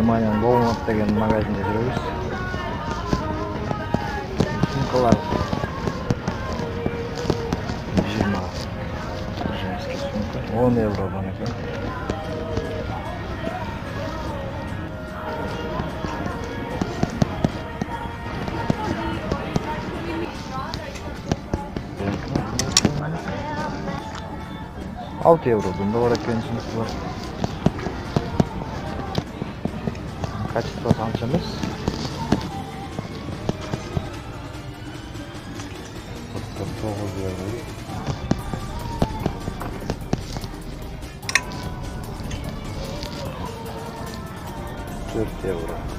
Германияның Walmart деген магазинде жүрөбүз. Сумкалар 20 женский сумка 10 евродан екен. €6 да бар екен сумкалар. Качествосы анча эмес. €4.